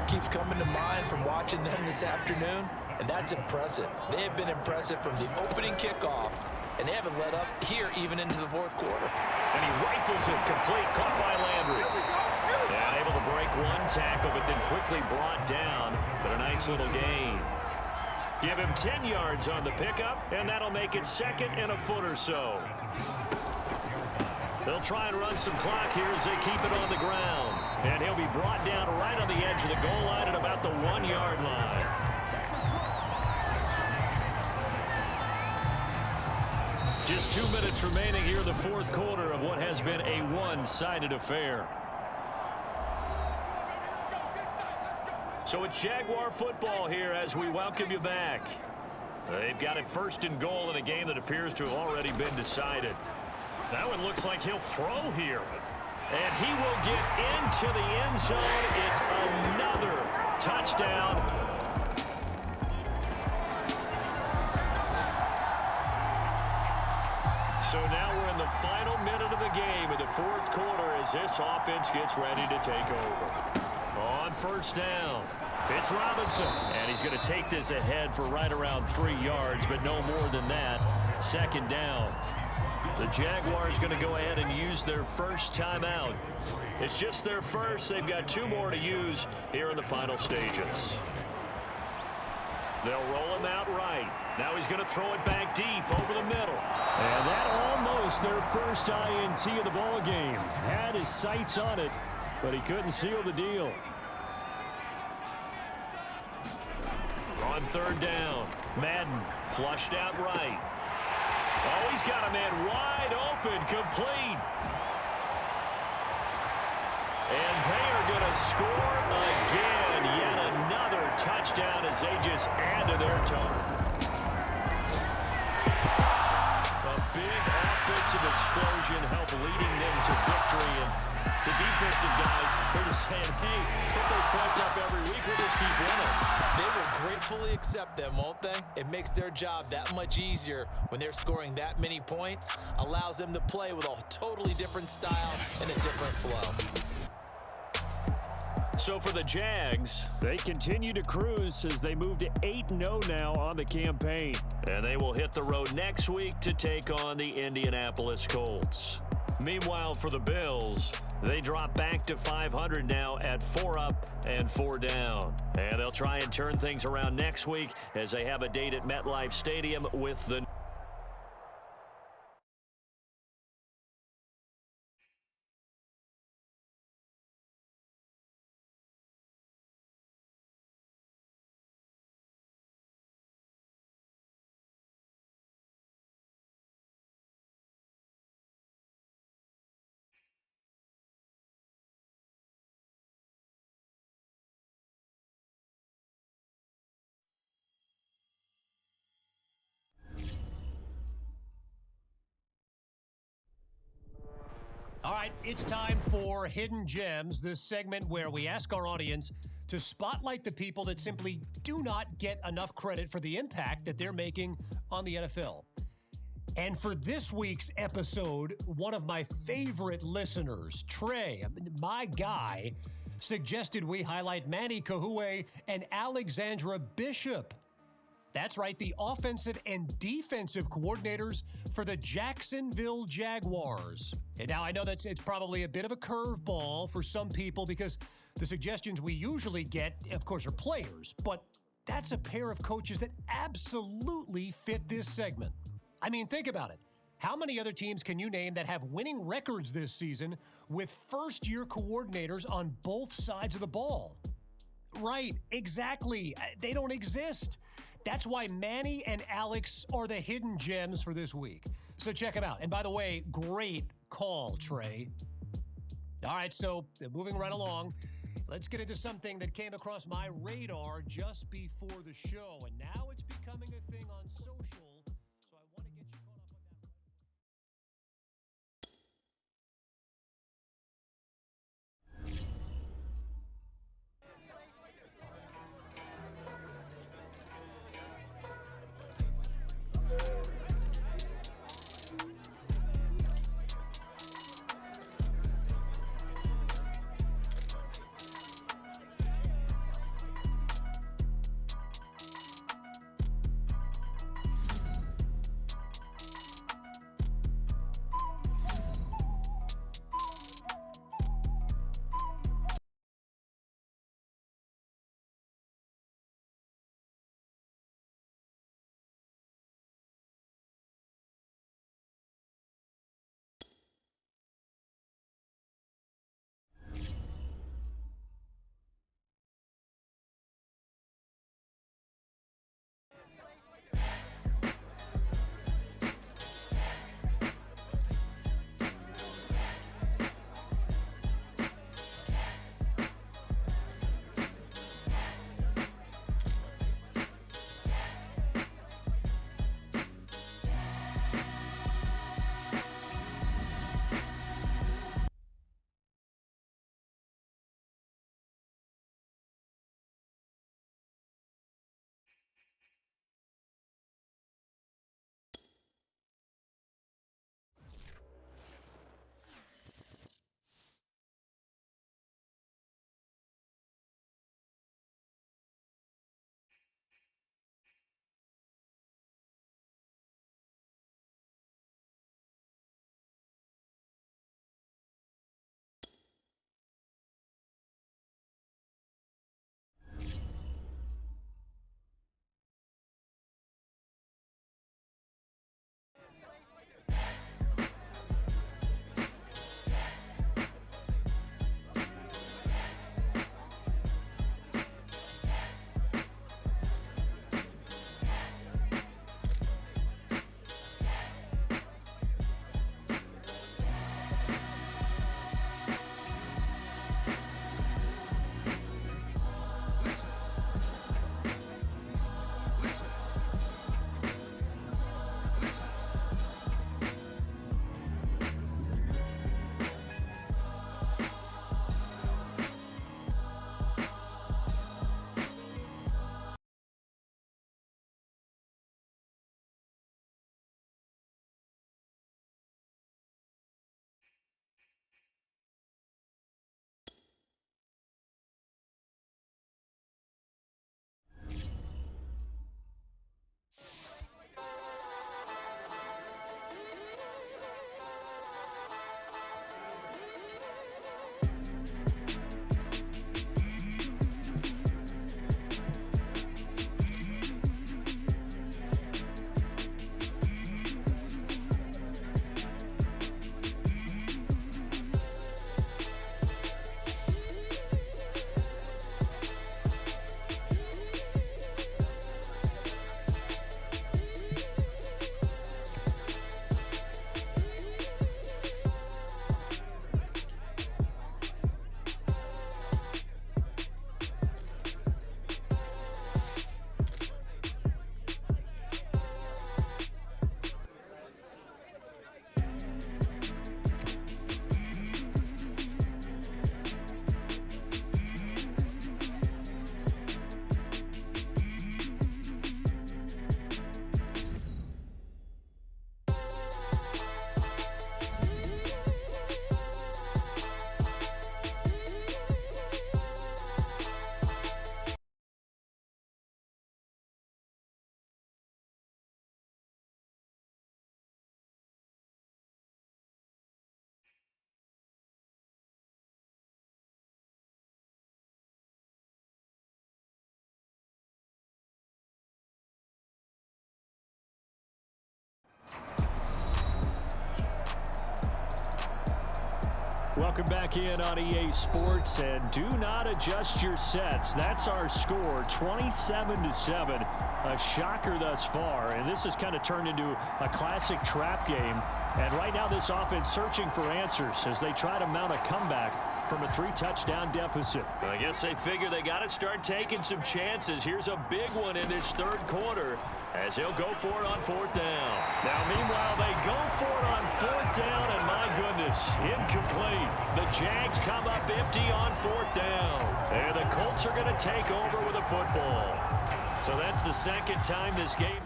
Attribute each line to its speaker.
Speaker 1: keeps coming to mind from watching them this afternoon, and that's impressive. They have been impressive from the opening kickoff, and they haven't let up here even into the fourth quarter.
Speaker 2: And he rifles it complete, caught by Landry. And able to break one tackle, but then quickly brought down, but a nice little gain. Give him 10 yards on the pickup, and that'll make it second and a foot or so. They'll try and run some clock here as they keep it on the ground. And he'll be brought down right on the edge of the goal line at about the 1-yard line. Just 2 minutes remaining here in the fourth quarter of what has been a one-sided affair. So it's Jaguar football here as we welcome you back. They've got it first and goal in a game that appears to have already been decided. That one looks like he'll throw here. And he will get into the end zone. It's another touchdown. So now we're in the final minute of the game in the fourth quarter as this offense gets ready to take over. On first down, it's Robinson. And he's going to take this ahead for right around 3 yards, but no more than that. Second down. The Jaguars going to go ahead and use their first timeout. It's just their first. They've got 2 more to use here in the final stages. They'll roll him out right. Now he's going to throw it back deep over the middle.
Speaker 3: And that almost their first INT of the ball game. Had his sights on it, but he couldn't seal the deal.
Speaker 2: On third down, Madden flushed out right. Oh, he's got a man wide open, complete. And they are going to score again. Yet another touchdown as they just add to their total. A big offensive explosion helped leading them to victory. And the defensive guys, they're just saying, hey, put those points up every week. We'll just keep winning.
Speaker 1: They will gratefully accept them, won't they? It makes their job that much easier when they're scoring that many points. Allows them to play with a totally different style and a different flow.
Speaker 2: So for the Jags,
Speaker 3: they continue to cruise as they move to 8-0 now on the campaign.
Speaker 2: And they will hit the road next week to take on the Indianapolis Colts. Meanwhile, for the Bills, they drop back to 500 now at 4 up and 4 down. And they'll try and turn things around next week as they have a date at MetLife Stadium with the
Speaker 4: All right, it's time for Hidden Gems, this segment where we ask our audience to spotlight the people that simply do not get enough credit for the impact that they're making on the NFL. And for this week's episode, one of my favorite listeners, Trey, my guy, suggested we highlight Manny Kahue and Alexandra Bishop. That's right, the offensive and defensive coordinators for the Jacksonville Jaguars. And now I know it's probably a bit of a curveball for some people because the suggestions we usually get, of course, are players. But that's a pair of coaches that absolutely fit this segment. I mean, think about it. How many other teams can you name that have winning records this season with first-year coordinators on both sides of the ball? Right, exactly. They don't exist. That's why Manny and Alex are the hidden gems for this week. So check them out. And by the way, great call, Trey. All right, so moving right along, let's get into something that came across my radar just before the show. And now it's becoming a thing on social. So I want to get you caught up on that.
Speaker 3: Welcome back in on EA Sports, and do not adjust your sets. That's our score, 27-7. A shocker thus far, and this has kind of turned into a classic trap game. And right now this offense searching for answers as they try to mount a comeback from a 3-touchdown deficit.
Speaker 2: I guess they figure they got to start taking some chances. Here's a big one in this third quarter as he'll go for it on 4th down.
Speaker 3: Now, meanwhile, they go for it on 4th down, and my goodness, incomplete.
Speaker 2: The Jags come up empty on 4th down. And the Colts are going to take over with a football. So that's the second time this game